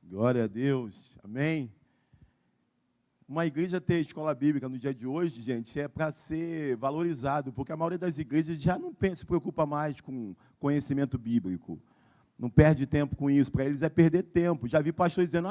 Glória a Deus. Amém. Uma igreja ter escola bíblica no dia de hoje, gente, é para ser valorizado, porque a maioria das igrejas já não se preocupa mais com conhecimento bíblico. Não perde tempo com isso. Para eles é perder tempo. Já vi pastores dizendo,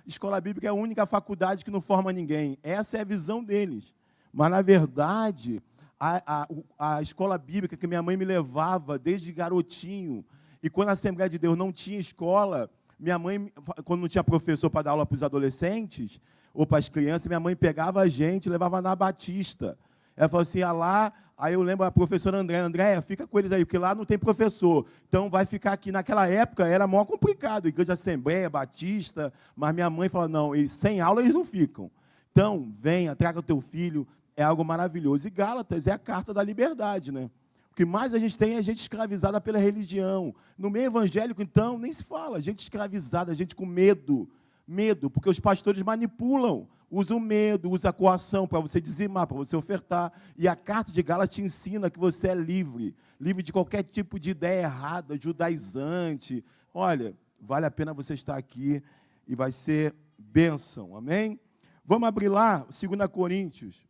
escola bíblica é a única faculdade que não forma ninguém. Essa é a visão deles. Mas, na verdade, a escola bíblica que minha mãe me levava desde garotinho, e quando a Assembleia de Deus não tinha escola, minha mãe, quando não tinha professor para dar aula para os adolescentes, ou para as crianças, minha mãe pegava a gente e levava na Batista. Ela falou assim, lá, aí eu lembro a professora Andréia, fica com eles aí, porque lá não tem professor. Então vai ficar aqui. Naquela época era mó complicado, igreja Assembleia, Batista, mas minha mãe falou, não, sem aula eles não ficam. Então, venha, traga o teu filho, é algo maravilhoso. E Gálatas é a carta da liberdade, né? O que mais a gente tem é gente escravizada pela religião. No meio evangélico, então, nem se fala, gente escravizada, gente com medo. Medo, porque os pastores manipulam, usam medo, usam a coação para você dizimar, para você ofertar. E a carta de Gálatas te ensina que você é livre, livre de qualquer tipo de ideia errada, judaizante. Olha, vale a pena você estar aqui e vai ser bênção, amém? Vamos abrir lá, 2 Coríntios.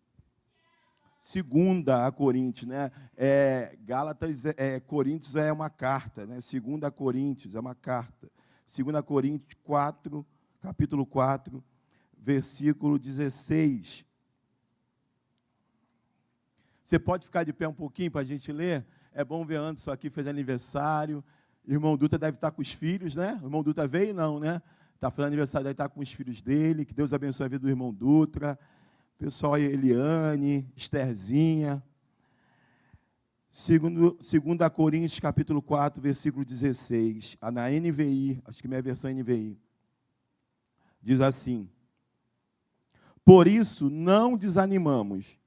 2 Coríntios, né? Gálatas, Coríntios é uma carta, né? 2 Coríntios é uma carta. 2 Coríntios 4, capítulo 4, versículo 16. Você pode ficar de pé um pouquinho para a gente ler? É bom ver Anderson aqui, fez aniversário. O irmão Dutra deve estar com os filhos, né? O irmão Dutra veio? Não, né? Está fazendo aniversário, deve estar com os filhos dele. Que Deus abençoe a vida do irmão Dutra. Pessoal, Eliane, Estherzinha. 2 Coríntios, capítulo 4, versículo 16. Na NVI, acho que minha versão é NVI. Diz assim: por isso não desanimamos,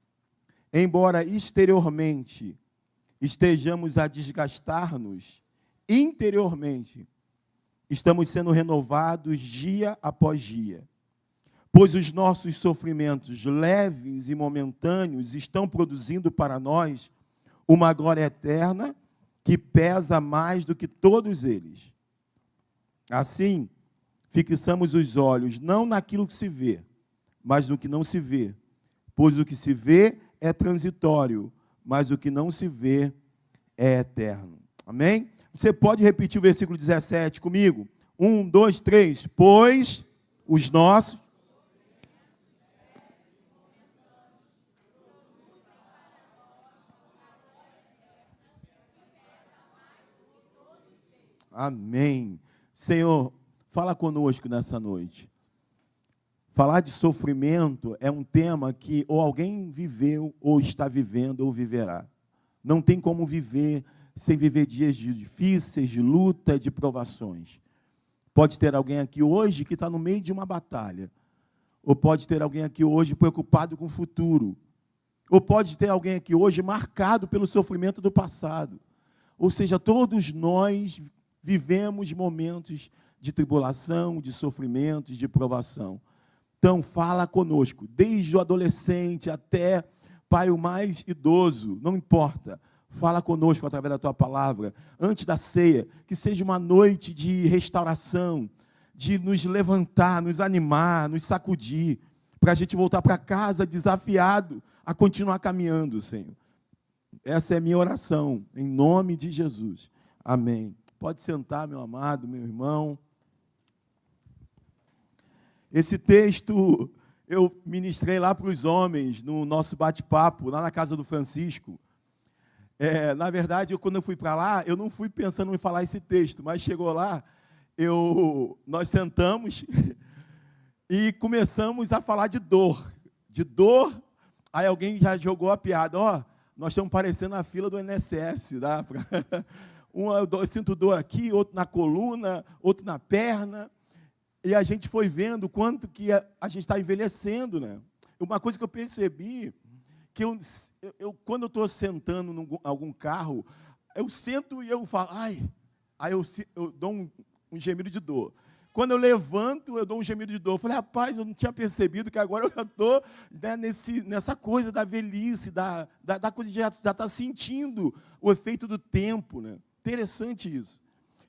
embora exteriormente estejamos a desgastar-nos, interiormente estamos sendo renovados dia após dia. Pois os nossos sofrimentos leves e momentâneos estão produzindo para nós uma glória eterna que pesa mais do que todos eles. Assim, fixamos os olhos não naquilo que se vê, mas no que não se vê. Pois o que se vê é transitório, mas o que não se vê é eterno. Amém? Você pode repetir o versículo 17 comigo? 1, 2, 3. Pois os nossos... Amém. Senhor, fala conosco nessa noite. Falar de sofrimento é um tema que ou alguém viveu, ou está vivendo, ou viverá. Não tem como viver sem viver dias difíceis, de luta, de provações. Pode ter alguém aqui hoje que está no meio de uma batalha. Ou pode ter alguém aqui hoje preocupado com o futuro. Ou pode ter alguém aqui hoje marcado pelo sofrimento do passado. Ou seja, todos nós vivemos momentos de tribulação, de sofrimento, de provação. Então, fala conosco, desde o adolescente até pai o mais idoso, não importa. Fala conosco através da tua palavra, antes da ceia, que seja uma noite de restauração, de nos levantar, nos animar, nos sacudir, para a gente voltar para casa desafiado a continuar caminhando, Senhor. Essa é a minha oração, em nome de Jesus. Amém. Pode sentar, meu amado, meu irmão. Esse texto eu ministrei lá para os homens, no nosso bate-papo, lá na casa do Francisco. Na verdade, quando eu fui para lá, eu não fui pensando em falar esse texto, mas chegou lá, nós sentamos e começamos a falar de dor. De dor, aí alguém já jogou a piada, nós estamos parecendo a fila do INSS, tá? Eu sinto dor aqui, outro na coluna, outro na perna. E a gente foi vendo quanto que a gente está envelhecendo, né? Uma coisa que eu percebi, que quando eu estou sentando em algum carro, eu sento e eu falo, ai, aí eu dou um gemido de dor. Quando eu levanto, eu dou um gemido de dor. Eu falei, rapaz, eu não tinha percebido que agora eu já estou, né, nessa coisa da velhice, da coisa de já estar sentindo o efeito do tempo, né? Interessante isso.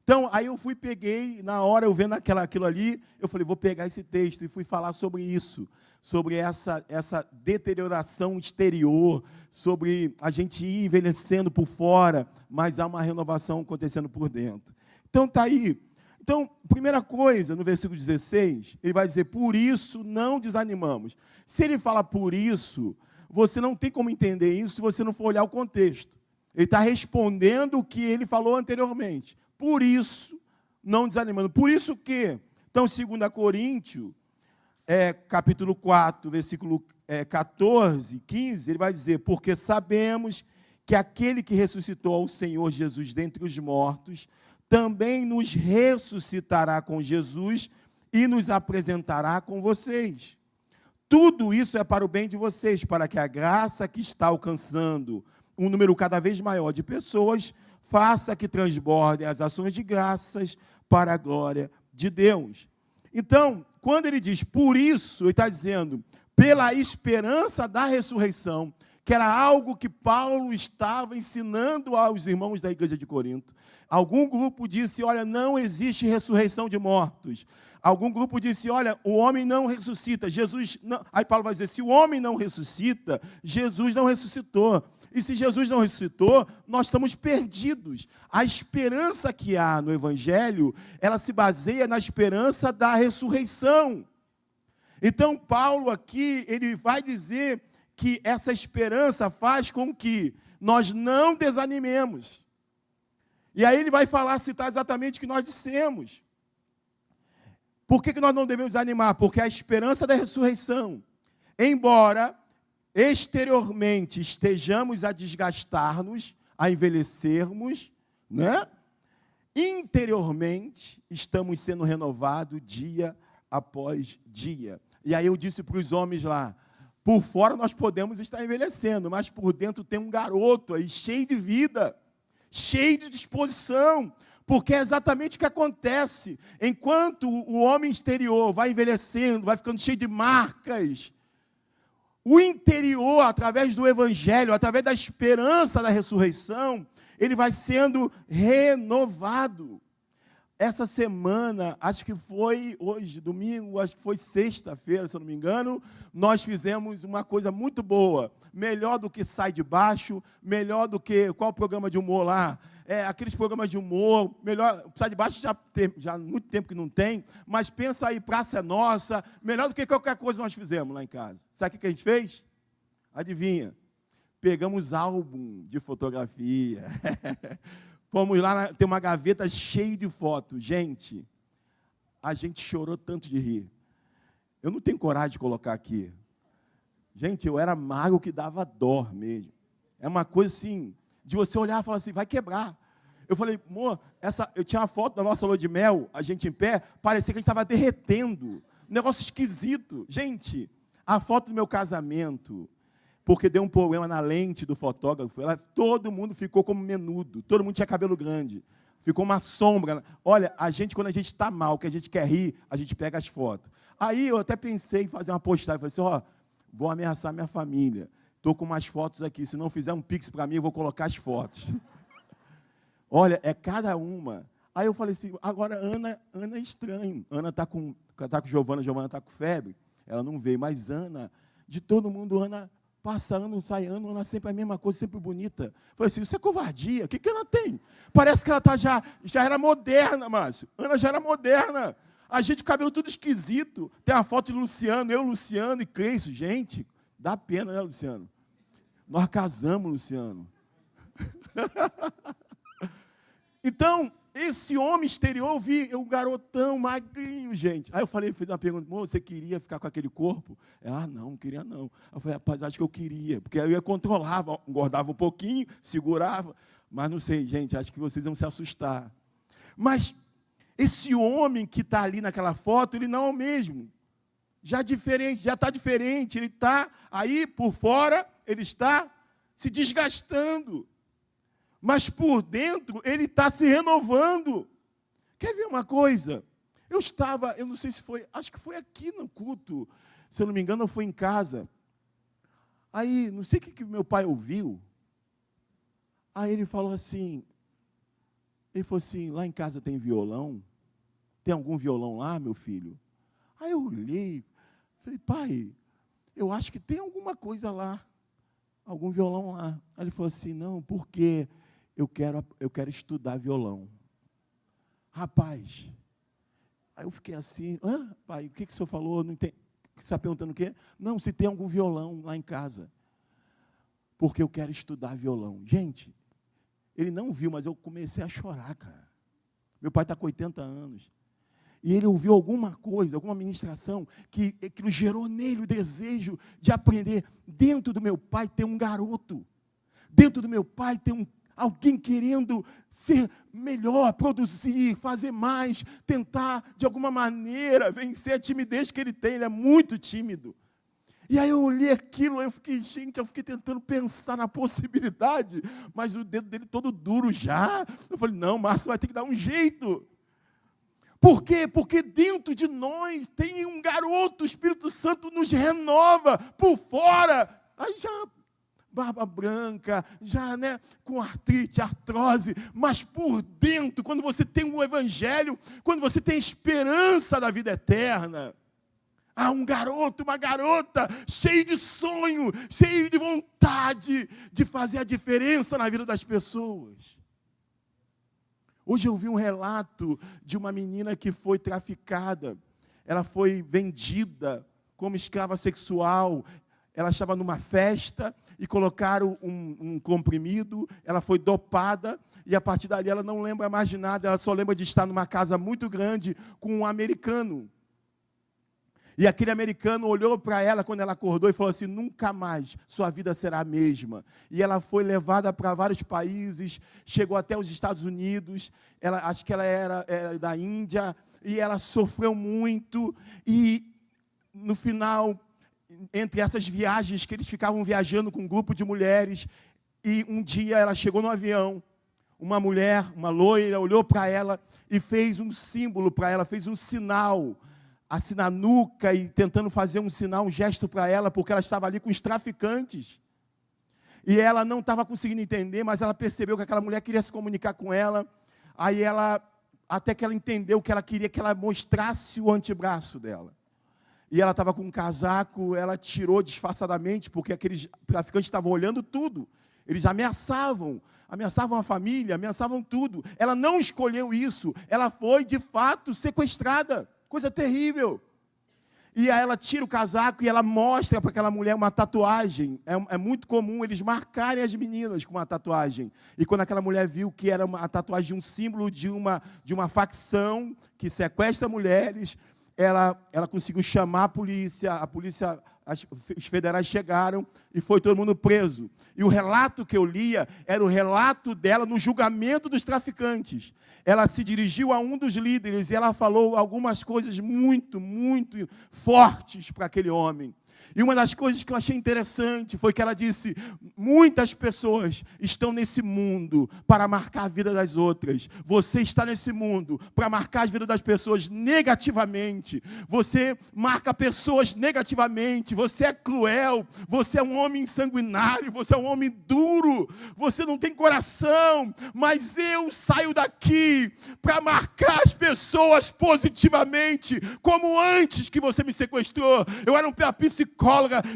Então, aí eu peguei, na hora eu vendo aquilo ali, eu falei, vou pegar esse texto e fui falar sobre isso, sobre essa deterioração exterior, sobre a gente ir envelhecendo por fora, mas há uma renovação acontecendo por dentro. Então, está aí. Então, primeira coisa, no versículo 16, ele vai dizer, por isso não desanimamos. Se ele fala por isso, você não tem como entender isso se você não for olhar o contexto. Ele está respondendo o que ele falou anteriormente. Por isso, não desanimando. Por isso que, então, 2 Coríntios, capítulo 4, versículo 14, 15, ele vai dizer, porque sabemos que aquele que ressuscitou ao Senhor Jesus dentre os mortos, também nos ressuscitará com Jesus e nos apresentará com vocês. Tudo isso é para o bem de vocês, para que a graça que está alcançando um número cada vez maior de pessoas faça que transbordem as ações de graças para a glória de Deus. Então, quando ele diz por isso, ele está dizendo pela esperança da ressurreição, que era algo que Paulo estava ensinando aos irmãos da igreja de Corinto. Algum grupo disse, olha, não existe ressurreição de mortos. Algum grupo disse, olha, o homem não ressuscita, Jesus não. Aí Paulo vai dizer, se o homem não ressuscita, Jesus não ressuscitou. E se Jesus não ressuscitou, nós estamos perdidos. A esperança que há no Evangelho, ela se baseia na esperança da ressurreição. Então, Paulo aqui, ele vai dizer que essa esperança faz com que nós não desanimemos. E aí ele vai citar exatamente o que nós dissemos. Por que nós não devemos desanimar? Porque a esperança da ressurreição, embora exteriormente estejamos a desgastar-nos, a envelhecermos, né? Interiormente estamos sendo renovados dia após dia. E aí eu disse para os homens lá, por fora nós podemos estar envelhecendo, mas por dentro tem um garoto aí cheio de vida, cheio de disposição, porque é exatamente o que acontece. Enquanto o homem exterior vai envelhecendo, vai ficando cheio de marcas, o interior, através do Evangelho, através da esperança da ressurreição, ele vai sendo renovado. Essa semana, acho que foi hoje, domingo, acho que foi sexta-feira, se eu não me engano, nós fizemos uma coisa muito boa. Melhor do que Sai de Baixo, melhor do que, qual o programa de humor lá? Aqueles programas de humor, melhor, Sai de Baixo já há muito tempo que não tem, mas pensa aí, Praça é Nossa, melhor do que qualquer coisa nós fizemos lá em casa. Sabe o que a gente fez? Adivinha? Pegamos álbum de fotografia. Fomos lá, tem uma gaveta cheia de fotos. Gente, a gente chorou tanto de rir. Eu não tenho coragem de colocar aqui. Gente, eu era magro que dava dó mesmo. É uma coisa assim, de você olhar e falar assim, vai quebrar. Eu falei, amor, eu tinha uma foto da nossa lua de mel, a gente em pé, parecia que a gente estava derretendo. Um negócio esquisito. Gente, a foto do meu casamento, porque deu um problema na lente do fotógrafo, todo mundo ficou como menudo, todo mundo tinha cabelo grande, ficou uma sombra. Olha, quando a gente está mal, que a gente quer rir, a gente pega as fotos. Aí eu até pensei em fazer uma postagem, falei assim, vou ameaçar minha família, estou com umas fotos aqui, se não fizer um pix para mim, eu vou colocar as fotos. Olha, é cada uma. Aí eu falei assim, agora Ana é estranho, Ana está com Giovana está com febre, ela não veio, mas Ana, de todo mundo, Ana passa ano, sai ano, Ana sempre a mesma coisa, sempre bonita. Falei assim, isso é covardia, o que ela tem? Parece que ela já era moderna, Márcio. Ana já era moderna. A gente, o cabelo tudo esquisito. Tem uma foto de Luciano, Luciano e Cleice. Gente, dá pena, né, Luciano? Nós casamos, Luciano. Então, esse homem exterior, eu vi um garotão magrinho, gente. Aí eu fiz uma pergunta, você queria ficar com aquele corpo? Ela, não queria não. Eu falei, rapaz, acho que eu queria, porque aí eu controlava, engordava um pouquinho, segurava, mas não sei, gente, acho que vocês iam se assustar. Mas esse homem que está ali naquela foto, ele não é o mesmo. Já está diferente, ele está aí por fora, ele está se desgastando. Mas por dentro, ele está se renovando. Quer ver uma coisa? Eu não sei se foi, acho que foi aqui no culto, se eu não me engano, eu fui em casa. Aí, não sei o que meu pai ouviu. Aí ele falou assim, Ele falou assim, lá em casa tem violão? Tem algum violão lá, meu filho? Aí eu olhei, falei, pai, eu acho que tem alguma coisa lá, algum violão lá. Aí ele falou assim, não, porque eu quero estudar violão. Rapaz, aí eu fiquei assim, pai, o que o senhor falou? Não tem... Você está perguntando o quê? Não, se tem algum violão lá em casa. Porque eu quero estudar violão. Gente, ele não viu, mas eu comecei a chorar, cara. Meu pai está com 80 anos. E ele ouviu alguma coisa, alguma ministração, que gerou nele o desejo de aprender. Dentro do meu pai tem um garoto. Dentro do meu pai tem alguém querendo ser melhor, produzir, fazer mais, tentar, de alguma maneira, vencer a timidez que ele tem. Ele é muito tímido. E aí eu olhei aquilo, eu fiquei tentando pensar na possibilidade, mas o dedo dele todo duro já. Eu falei, não, Márcio, vai ter que dar um jeito. Por quê? Porque dentro de nós tem um garoto, o Espírito Santo nos renova por fora. Aí já barba branca, já com artrite, artrose, mas por dentro, quando você tem um evangelho, quando você tem esperança da vida eterna, há um garoto, uma garota, cheio de sonho, cheio de vontade de fazer a diferença na vida das pessoas. Hoje eu vi um relato de uma menina que foi traficada. Ela foi vendida como escrava sexual. Ela estava numa festa e colocaram um comprimido. Ela foi dopada e, a partir dali, ela não lembra mais de nada. Ela só lembra de estar numa casa muito grande com um americano. E aquele americano olhou para ela quando ela acordou e falou assim, nunca mais sua vida será a mesma. E ela foi levada para vários países, chegou até os Estados Unidos, acho que ela era da Índia, e ela sofreu muito. E no final, entre essas viagens que eles ficavam viajando com um grupo de mulheres, e um dia ela chegou no avião, uma mulher, uma loira, olhou para ela e fez um símbolo para ela, fez um sinal, assim na nuca, e tentando fazer um sinal, um gesto para ela, porque ela estava ali com os traficantes. E ela não estava conseguindo entender, mas ela percebeu que aquela mulher queria se comunicar com ela. Aí até que ela entendeu que ela queria que ela mostrasse o antebraço dela. E ela estava com um casaco, ela tirou disfarçadamente, porque aqueles traficantes estavam olhando tudo. Eles ameaçavam a família, ameaçavam tudo. Ela não escolheu isso, ela foi, de fato, sequestrada. Coisa terrível. E aí ela tira o casaco e ela mostra para aquela mulher uma tatuagem. É muito comum eles marcarem as meninas com uma tatuagem. E quando aquela mulher viu que era a tatuagem de um símbolo de uma facção que sequestra mulheres, ela conseguiu chamar a polícia, os federais chegaram e foi todo mundo preso. E o relato que eu lia era o relato dela no julgamento dos traficantes. Ela se dirigiu a um dos líderes e ela falou algumas coisas muito, muito fortes para aquele homem. E uma das coisas que eu achei interessante foi que ela disse, muitas pessoas estão nesse mundo para marcar a vida das outras. Você está nesse mundo para marcar a vida das pessoas negativamente. Você marca pessoas negativamente. Você é cruel. Você é um homem sanguinário. Você é um homem duro. Você não tem coração. Mas eu saio daqui para marcar as pessoas positivamente, como antes que você me sequestrou. Eu era um psicólogo.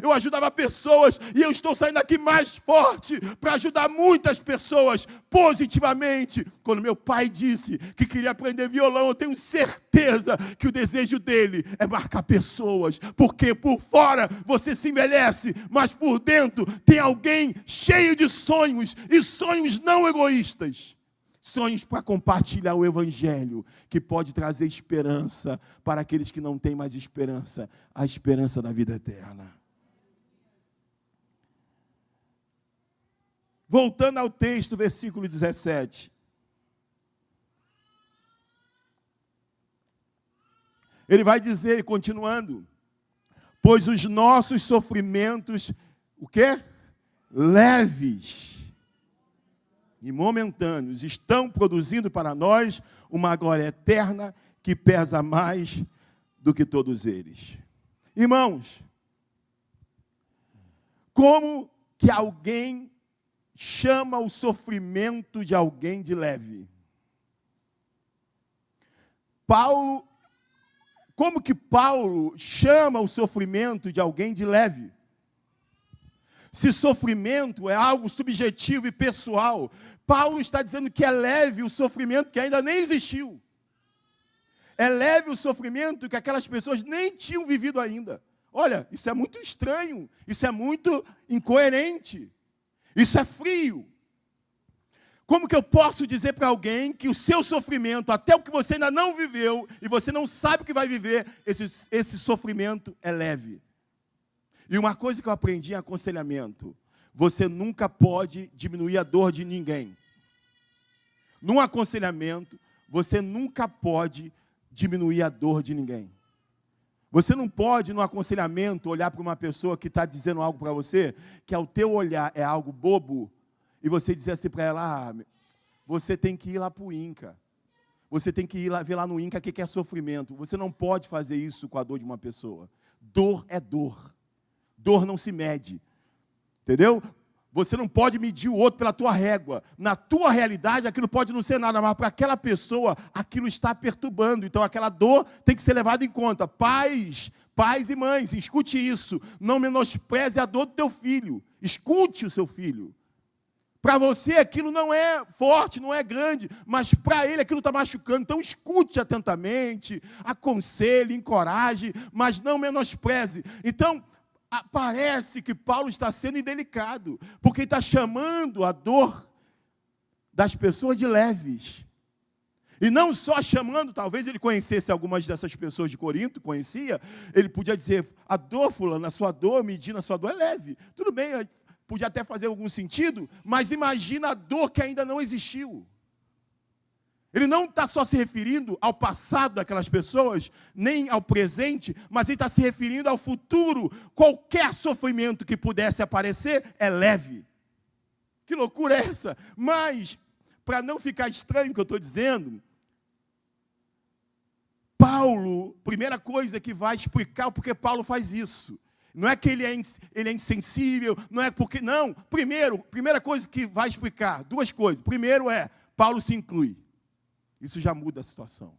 Eu ajudava pessoas e eu estou saindo daqui mais forte para ajudar muitas pessoas positivamente. Quando meu pai disse que queria aprender violão, eu tenho certeza que o desejo dele é marcar pessoas, porque por fora você se envelhece, mas por dentro tem alguém cheio de sonhos, e sonhos não egoístas. Sonhos para compartilhar o evangelho, que pode trazer esperança para aqueles que não têm mais esperança, a esperança da vida eterna. Voltando ao texto, versículo 17. Ele vai dizer, continuando, pois os nossos sofrimentos, o quê? Leves e momentâneos, estão produzindo para nós uma glória eterna que pesa mais do que todos eles. Irmãos, como que alguém chama o sofrimento de alguém de leve? como que Paulo chama o sofrimento de alguém de leve? Se sofrimento é algo subjetivo e pessoal, Paulo está dizendo que é leve o sofrimento que ainda nem existiu. É leve o sofrimento que aquelas pessoas nem tinham vivido ainda. Olha, isso é muito estranho, isso é muito incoerente, isso é frio. Como que eu posso dizer para alguém que o seu sofrimento, até o que você ainda não viveu, e você não sabe o que vai viver, esse sofrimento é leve? E uma coisa que eu aprendi em aconselhamento, você nunca pode diminuir a dor de ninguém. Num aconselhamento, você nunca pode diminuir a dor de ninguém. Você não pode, no aconselhamento, olhar para uma pessoa que está dizendo algo para você, que ao teu olhar é algo bobo, e você dizer assim para ela, você tem que ir lá para o INCA. Você tem que ir lá, ver lá no INCA o que é sofrimento. Você não pode fazer isso com a dor de uma pessoa. Dor é dor. Dor não se mede. Entendeu? Você não pode medir o outro pela tua régua. Na tua realidade, aquilo pode não ser nada, mas para aquela pessoa, aquilo está perturbando. Então, aquela dor tem que ser levada em conta. Pais e mães, escute isso. Não menospreze a dor do teu filho. Escute o seu filho. Para você, aquilo não é forte, não é grande, mas para ele aquilo está machucando. Então, escute atentamente, aconselhe, encoraje, mas não menospreze. Então, parece que Paulo está sendo indelicado, porque ele está chamando a dor das pessoas de leves. E não só chamando, talvez ele conhecesse algumas dessas pessoas de Corinto, conhecia, ele podia dizer, a dor, fulano, a sua dor, medindo a sua dor é leve. Tudo bem, podia até fazer algum sentido, mas imagina a dor que ainda não existiu. Ele não está só se referindo ao passado daquelas pessoas, nem ao presente, mas ele está se referindo ao futuro. Qualquer sofrimento que pudesse aparecer é leve. Que loucura é essa? Mas, para não ficar estranho o que eu estou dizendo, Paulo, primeira coisa que vai explicar o porquê Paulo faz isso. Não é que ele é insensível, não é porque... Não, primeira coisa que vai explicar, duas coisas. Primeiro Paulo se inclui. Isso já muda a situação.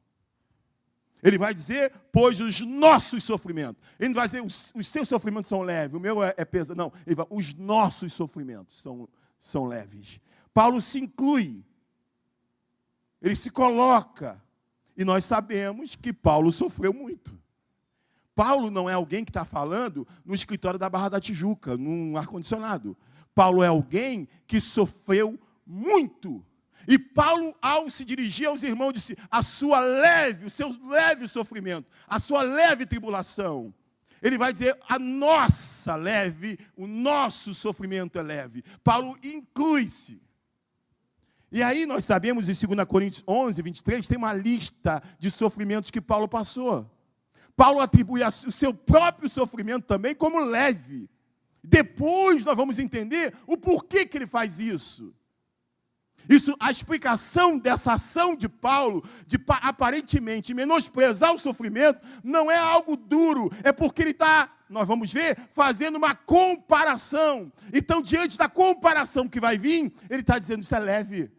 Ele vai dizer, pois os nossos sofrimentos. Ele não vai dizer, os seus sofrimentos são leves, o meu é pesado. Não, ele vai, os nossos sofrimentos são leves. Paulo se inclui. Ele se coloca. E nós sabemos que Paulo sofreu muito. Paulo não é alguém que está falando no escritório da Barra da Tijuca, num ar-condicionado. Paulo é alguém que sofreu muito. E Paulo, ao se dirigir aos irmãos, disse, o seu leve sofrimento, a sua leve tribulação. Ele vai dizer, o nosso sofrimento é leve. Paulo inclui-se. E aí nós sabemos, em 2 Coríntios 11, 23, tem uma lista de sofrimentos que Paulo passou. Paulo atribui o seu próprio sofrimento também como leve. Depois nós vamos entender o porquê que ele faz isso. A explicação dessa ação de Paulo, de aparentemente menosprezar o sofrimento, não é algo duro, é porque ele está, nós vamos ver, fazendo uma comparação. Então, diante da comparação que vai vir, ele está dizendo, isso é leve.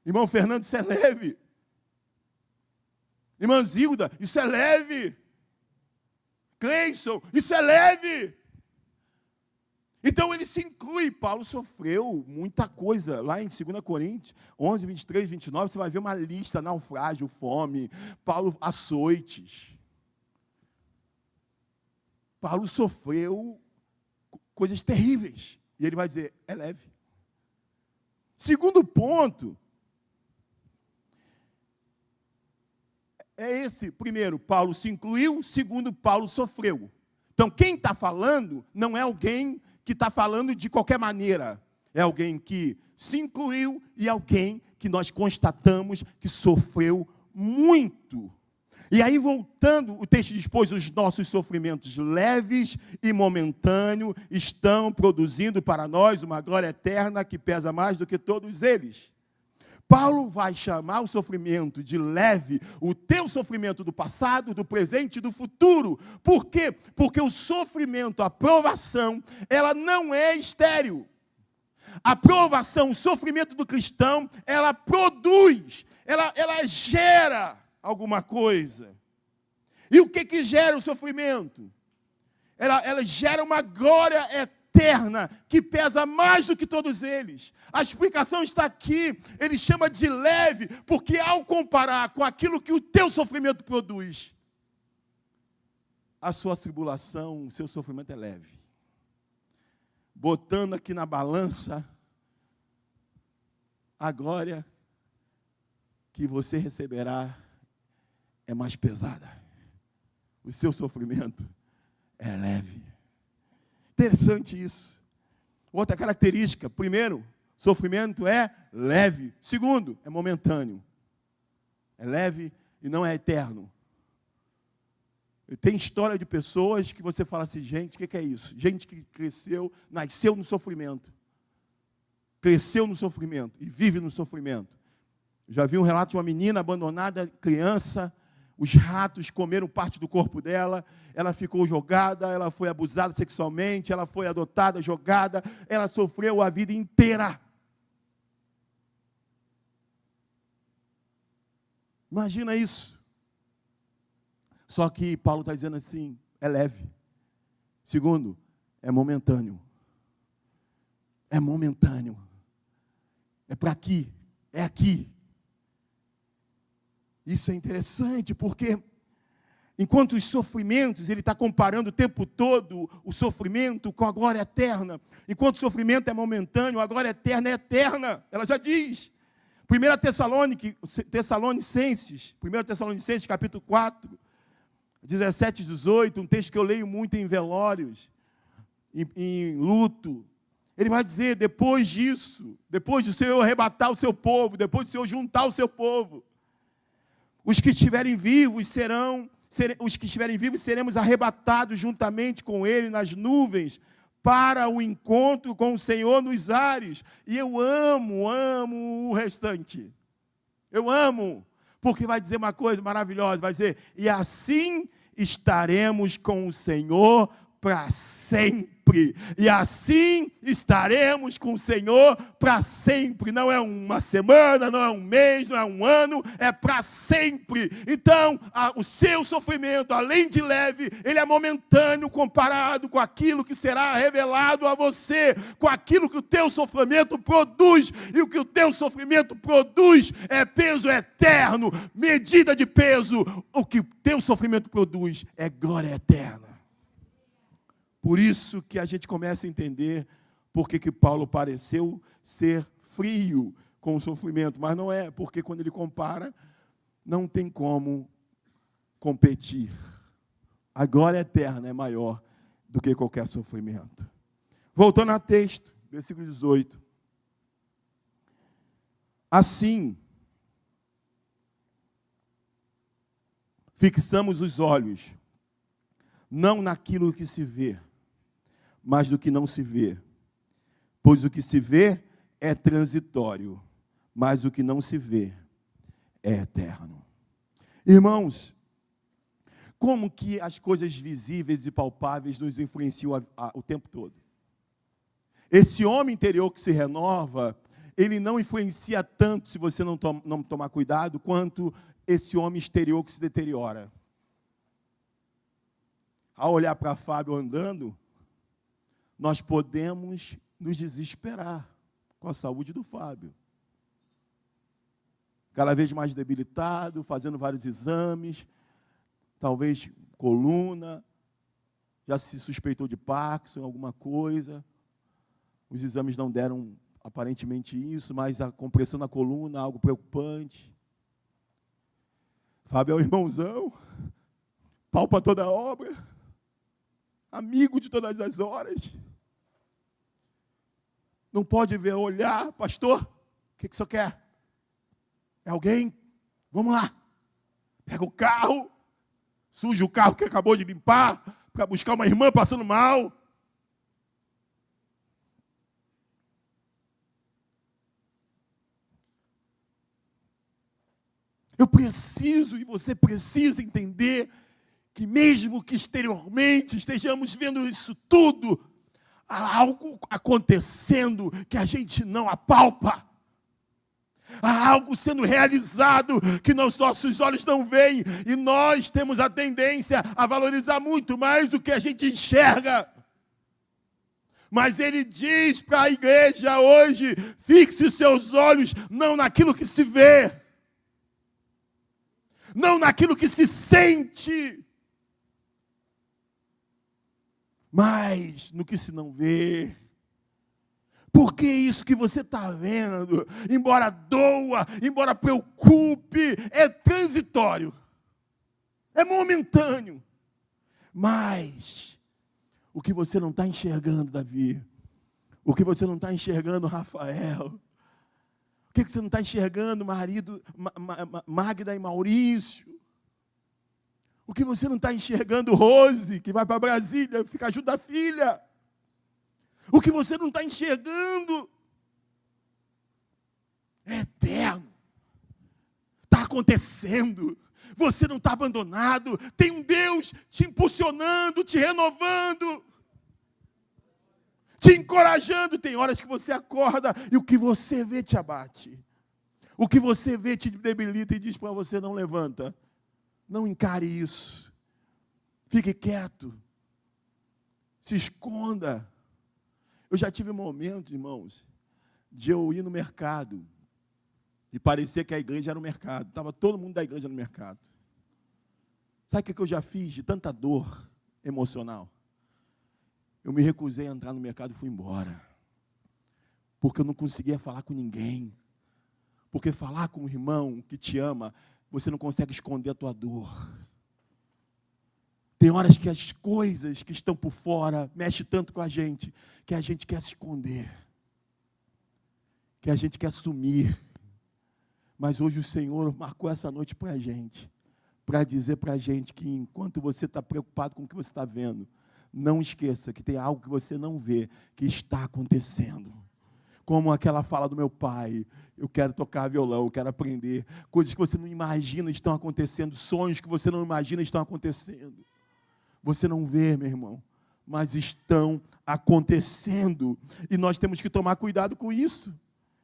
Irmão Fernando, isso é leve. Irmã Zilda, isso é leve. Cleison, isso é leve. Então ele se inclui. Paulo sofreu muita coisa. Lá em 2 Coríntios 11, 23, 29, você vai ver uma lista, naufrágio, fome, Paulo, açoites. Paulo sofreu coisas terríveis. E ele vai dizer, é leve. Segundo ponto, é esse. Primeiro, Paulo se incluiu. Segundo, Paulo sofreu. Então, quem está falando não é alguém que está falando de qualquer maneira. É alguém que se incluiu e alguém que nós constatamos que sofreu muito. E aí, voltando, o texto diz, pois os nossos sofrimentos leves e momentâneos estão produzindo para nós uma glória eterna que pesa mais do que todos eles. Paulo vai chamar o sofrimento de leve, o teu sofrimento do passado, do presente e do futuro. Por quê? Porque o sofrimento, a provação, ela não é estéril. A provação, o sofrimento do cristão, ela produz, ela gera alguma coisa. E o que gera o sofrimento? Ela gera uma glória eterna que pesa mais do que todos eles. A explicação está aqui. Ele chama de leve, porque ao comparar com aquilo que o teu sofrimento produz, a sua tribulação, o seu sofrimento é leve. Botando aqui na balança a glória que você receberá é mais pesada. O seu sofrimento é leve. Interessante isso. Outra característica: primeiro, sofrimento é leve. Segundo, é momentâneo. É leve e não é eterno. Tem história de pessoas que você fala assim, gente, o que é isso? Gente que cresceu, nasceu no sofrimento. Cresceu no sofrimento e vive no sofrimento. Eu já vi um relato de uma menina abandonada, criança, os ratos comeram parte do corpo dela, ela ficou jogada, ela foi abusada sexualmente, ela foi adotada, jogada, ela sofreu a vida inteira. Imagina isso. Só que Paulo está dizendo assim, é leve. Segundo, é momentâneo. É momentâneo. É para aqui, é aqui. Isso é interessante, porque enquanto os sofrimentos, ele está comparando o tempo todo o sofrimento com a glória eterna. Enquanto o sofrimento é momentâneo, a glória eterna é eterna. Ela já diz. 1 Tessalonicenses, capítulo 4, 17 e 18, um texto que eu leio muito em velórios, em luto. Ele vai dizer, depois disso, depois do Senhor arrebatar o seu povo, depois do Senhor juntar o seu povo, os que estiverem vivos seremos arrebatados juntamente com Ele nas nuvens, para o encontro com o Senhor nos ares. E eu amo o restante. Eu amo, porque vai dizer uma coisa maravilhosa, vai dizer, e assim estaremos com o Senhor para sempre. E assim estaremos com o Senhor para sempre. Não é uma semana, não é um mês, não é um ano, é para sempre. Então, o seu sofrimento, além de leve, ele é momentâneo comparado com aquilo que será revelado a você, com aquilo que o teu sofrimento produz. E o que o teu sofrimento produz é peso eterno, medida de peso. O que o teu sofrimento produz é glória eterna. Por isso que a gente começa a entender por que Paulo pareceu ser frio com o sofrimento, mas não é, porque quando ele compara, não tem como competir. A glória eterna é maior do que qualquer sofrimento. Voltando ao texto, versículo 18. Assim, fixamos os olhos, não naquilo que se vê, mas do que não se vê. Pois o que se vê é transitório, mas o que não se vê é eterno. Irmãos, como que as coisas visíveis e palpáveis nos influenciam o tempo todo? Esse homem interior que se renova, ele não influencia tanto, se você não tomar cuidado, quanto esse homem exterior que se deteriora. Ao olhar para Fábio andando, nós podemos nos desesperar com a saúde do Fábio. Cada vez mais debilitado, fazendo vários exames, talvez coluna, já se suspeitou de Parkinson, alguma coisa. Os exames não deram aparentemente isso, mas a compressão na coluna, algo preocupante. Fábio é o irmãozão, palpa toda a obra, amigo de todas as horas. Não pode ver, olhar, pastor, o que o senhor quer? É alguém? Vamos lá. Pega o carro, suja o carro que acabou de limpar, para buscar uma irmã passando mal. Eu preciso e você precisa entender que mesmo que exteriormente estejamos vendo isso tudo, há algo acontecendo que a gente não apalpa. Há algo sendo realizado que nos nossos olhos não veem. E nós temos a tendência a valorizar muito mais do que a gente enxerga. Mas ele diz para a igreja hoje: fixe os seus olhos não naquilo que se vê, não naquilo que se sente, mas no que se não vê. Porque isso que você está vendo, embora doa, embora preocupe, é transitório, é momentâneo. Mas o que você não está enxergando, Davi, o que você não está enxergando, Rafael, o que você não está enxergando, marido, Magda e Maurício, o que você não está enxergando, Rose, que vai para Brasília, fica junto da filha, o que você não está enxergando é eterno, está acontecendo, você não está abandonado, tem um Deus te impulsionando, te renovando, te encorajando. Tem horas que você acorda e o que você vê te abate, o que você vê te debilita e diz para você: não levanta, não encare isso, fique quieto, se esconda. Eu já tive momentos, irmãos, de eu ir no mercado e parecia que a igreja era o mercado. Estava todo mundo da igreja no mercado. Sabe o que eu já fiz de tanta dor emocional? Eu me recusei a entrar no mercado e fui embora. Porque eu não conseguia falar com ninguém. Porque falar com um irmão que te ama, você não consegue esconder a tua dor. Tem horas que as coisas que estão por fora mexem tanto com a gente, que a gente quer se esconder, que a gente quer sumir. Mas hoje o Senhor marcou essa noite para a gente, para dizer para a gente que enquanto você está preocupado com o que você está vendo, não esqueça que tem algo que você não vê, que está acontecendo. Como aquela fala do meu pai: eu quero tocar violão, eu quero aprender. Coisas que você não imagina estão acontecendo, sonhos que você não imagina estão acontecendo. Você não vê, meu irmão, mas estão acontecendo. E nós temos que tomar cuidado com isso.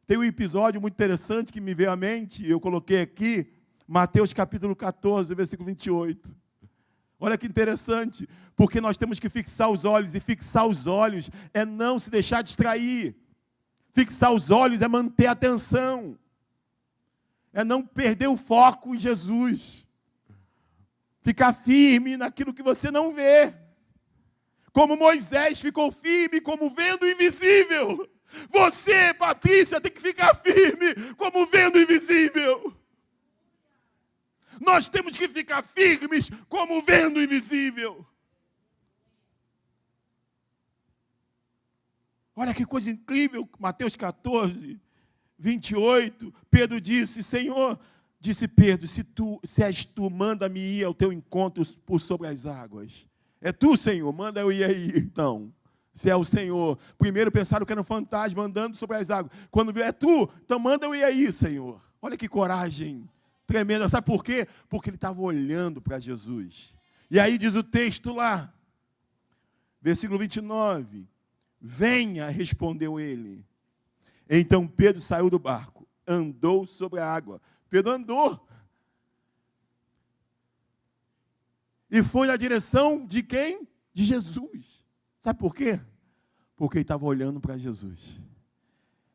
Tem um episódio muito interessante que me veio à mente, eu coloquei aqui, Mateus capítulo 14, versículo 28. Olha que interessante, porque nós temos que fixar os olhos, e fixar os olhos é não se deixar distrair. Fixar os olhos é manter a atenção, é não perder o foco em Jesus. Ficar firme naquilo que você não vê. Como Moisés ficou firme como vendo o invisível. Você, Patrícia, tem que ficar firme como vendo o invisível. Nós temos que ficar firmes como vendo o invisível. Olha que coisa incrível, Mateus 14, 28, Pedro disse: Senhor, disse Pedro, se és tu, manda-me ir ao teu encontro por sobre as águas. É tu, Senhor, manda eu ir aí, então. Se é o Senhor. Primeiro pensaram que era um fantasma andando sobre as águas. Quando viu, é tu, então manda eu ir aí, Senhor. Olha que coragem tremenda. Sabe por quê? Porque ele estava olhando para Jesus. E aí diz o texto lá, versículo 29. Venha, respondeu ele. Então Pedro saiu do barco, andou sobre a água. Pedro andou. E foi na direção de quem? De Jesus. Sabe por quê? Porque ele estava olhando para Jesus.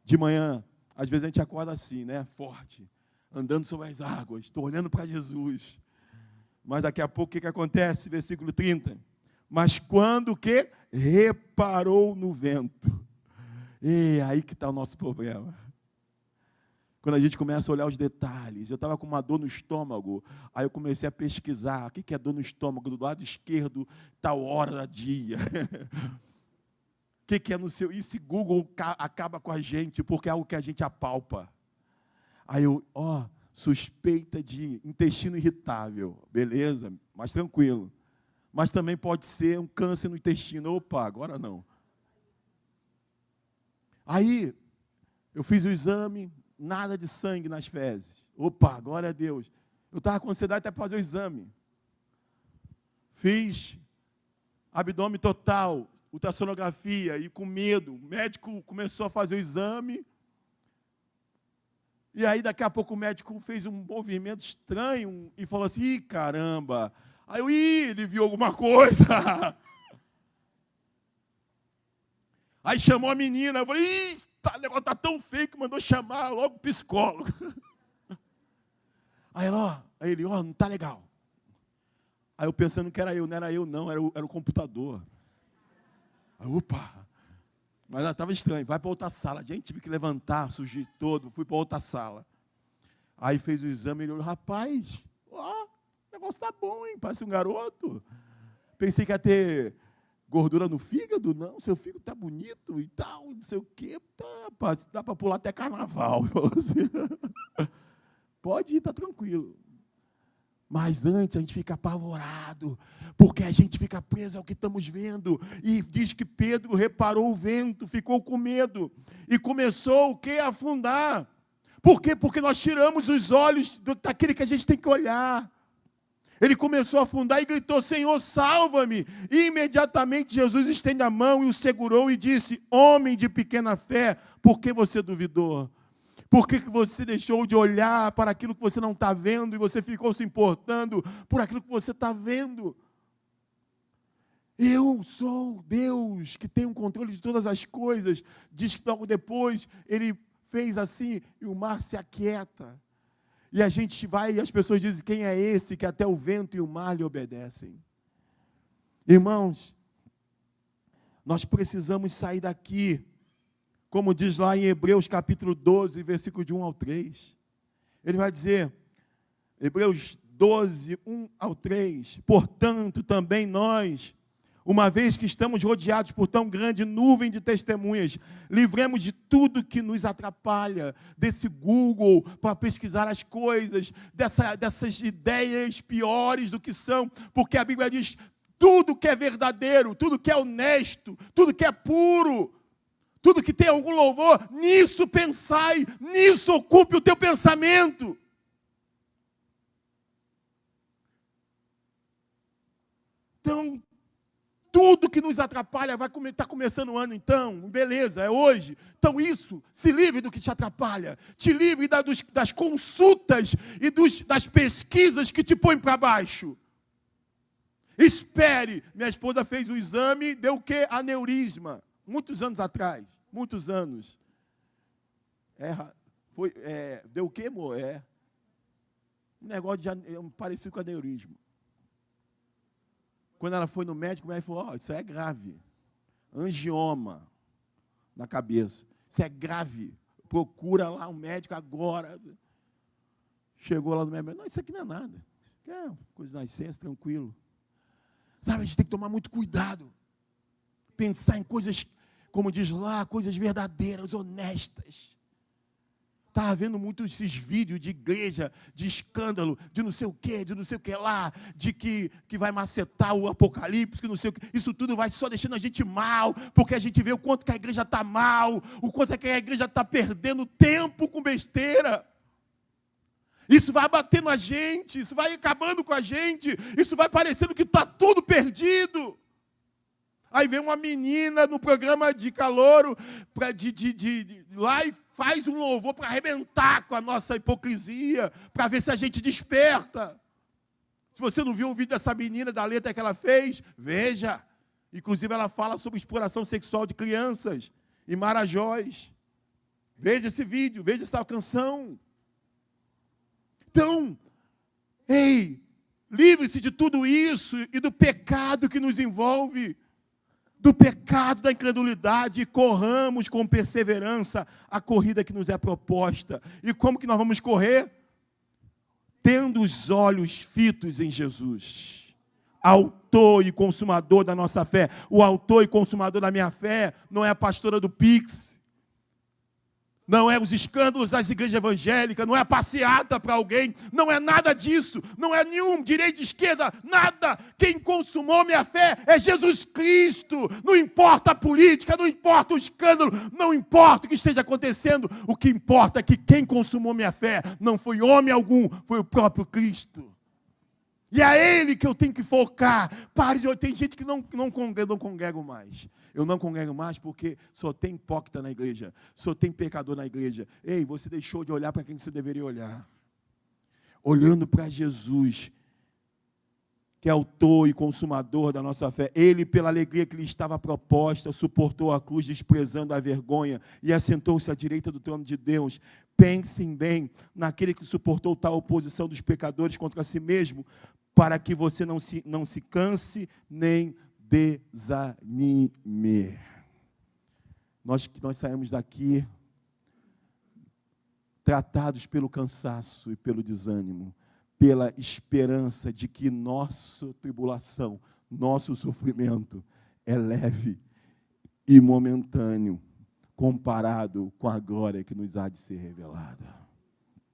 De manhã, às vezes a gente acorda assim, né? Forte, andando sobre as águas. Estou olhando para Jesus. Mas daqui a pouco o que acontece? Versículo 30. Mas quando o quê? Reparou no vento. E aí que está o nosso problema. Quando a gente começa a olhar os detalhes, eu estava com uma dor no estômago, aí eu comecei a pesquisar, o que é dor no estômago? Do lado esquerdo, tal hora da dia. O que é no seu... Esse Google acaba com a gente, porque é algo que a gente apalpa. Aí eu, suspeita de intestino irritável, beleza, mas tranquilo. Mas também pode ser um câncer no intestino. Opa, agora não. Aí, eu fiz o exame, nada de sangue nas fezes. Opa, glória a Deus. Eu estava com ansiedade até para fazer o exame. Fiz abdômen total, ultrassonografia, e com medo. O médico começou a fazer o exame. E aí, daqui a pouco, o médico fez um movimento estranho e falou assim, ih, caramba. Aí ele viu alguma coisa. Aí chamou a menina, eu falei, ih, o negócio está tão feio que mandou chamar logo o psicólogo. Aí ele, não está legal. Aí eu pensando que era eu, não era eu não, era o computador. Aí, opa! Mas estava estranho, vai para outra sala. Gente, tive que levantar, sujei todo, fui para outra sala. Aí fez o exame, ele olhou, rapaz, o negócio está bom, hein? Parece um garoto. Pensei que ia ter gordura no fígado, não, seu fígado está bonito e tal, não sei o quê. Tá, dá para pular até carnaval. Pode ir, está tranquilo. Mas antes a gente fica apavorado, porque a gente fica preso ao que estamos vendo. E diz que Pedro reparou o vento, ficou com medo. E começou o quê? A afundar. Por quê? Porque nós tiramos os olhos daquele que a gente tem que olhar. Ele começou a afundar e gritou, Senhor, salva-me. E imediatamente Jesus estende a mão e o segurou e disse, homem de pequena fé, por que você duvidou? Por que você deixou de olhar para aquilo que você não está vendo e você ficou se importando por aquilo que você está vendo? Eu sou Deus que tem o controle de todas as coisas. Diz que logo depois ele fez assim e o mar se aquieta. E a gente vai e as pessoas dizem, quem é esse que até o vento e o mar lhe obedecem? Irmãos, nós precisamos sair daqui. Como diz lá em Hebreus capítulo 12, versículo de 1 ao 3. Ele vai dizer, Hebreus 12, 1 ao 3. Portanto, também nós, uma vez que estamos rodeados por tão grande nuvem de testemunhas, livremos de tudo que nos atrapalha, desse Google para pesquisar as coisas, dessas ideias piores do que são, porque a Bíblia diz, tudo que é verdadeiro, tudo que é honesto, tudo que é puro, tudo que tem algum louvor, nisso pensai, nisso ocupe o teu pensamento. Então, tudo que nos atrapalha, está começando o ano então, beleza, é hoje. Então isso, se livre do que te atrapalha, te livre das consultas e das pesquisas que te põem para baixo. Espere, minha esposa fez o exame, deu o quê? Aneurisma. Muitos anos atrás, muitos anos. Deu o quê, amor? Um negócio parecido com aneurisma. Quando ela foi no médico, o médico falou, isso é grave. Angioma na cabeça. Isso é grave. Procura lá um médico agora. Chegou lá no médico, não, isso aqui não é nada. Isso aqui é coisa de nascença, tranquilo. Sabe, a gente tem que tomar muito cuidado. Pensar em coisas, como diz lá, coisas verdadeiras, honestas. Está vendo muitos esses vídeos de igreja, de escândalo, de não sei o que lá, de que vai macetar o apocalipse, que não sei o que. Isso tudo vai só deixando a gente mal, porque a gente vê o quanto que a igreja está mal, o quanto que a igreja está perdendo tempo com besteira. Isso vai abatendo a gente, isso vai acabando com a gente, isso vai parecendo que está tudo perdido. Aí vem uma menina no programa de calouro, lá e faz um louvor para arrebentar com a nossa hipocrisia, para ver se a gente desperta. Se você não viu o vídeo dessa menina, da letra que ela fez, veja. Inclusive ela fala sobre exploração sexual de crianças em Marajós. Veja esse vídeo, veja essa canção. Então, livre-se de tudo isso e do pecado que nos envolve. Do pecado, da incredulidade, e corramos com perseverança a corrida que nos é proposta. E como que nós vamos correr? Tendo os olhos fitos em Jesus, autor e consumador da nossa fé. O autor e consumador da minha fé não é a pastora do Pix, não é os escândalos das igrejas evangélicas, não é a passeata para alguém, não é nada disso, não é nenhum direita e esquerda, nada. Quem consumou minha fé é Jesus Cristo. Não importa a política, não importa o escândalo, não importa o que esteja acontecendo, o que importa é que quem consumou minha fé não foi homem algum, foi o próprio Cristo. E é Ele que eu tenho que focar. Pare de... Tem gente que não congrego mais. Eu não congrego mais porque só tem hipócrita na igreja. Só tem pecador na igreja. Ei, você deixou de olhar para quem você deveria olhar. Olhando para Jesus, que é autor e consumador da nossa fé. Ele, pela alegria que lhe estava proposta, suportou a cruz, desprezando a vergonha, e assentou-se à direita do trono de Deus. Pensem bem naquele que suportou tal oposição dos pecadores contra si mesmo, para que você não se canse nem desanime. Nós saímos daqui tratados pelo cansaço e pelo desânimo, pela esperança de que nossa tribulação, nosso sofrimento é leve e momentâneo, comparado com a glória que nos há de ser revelada.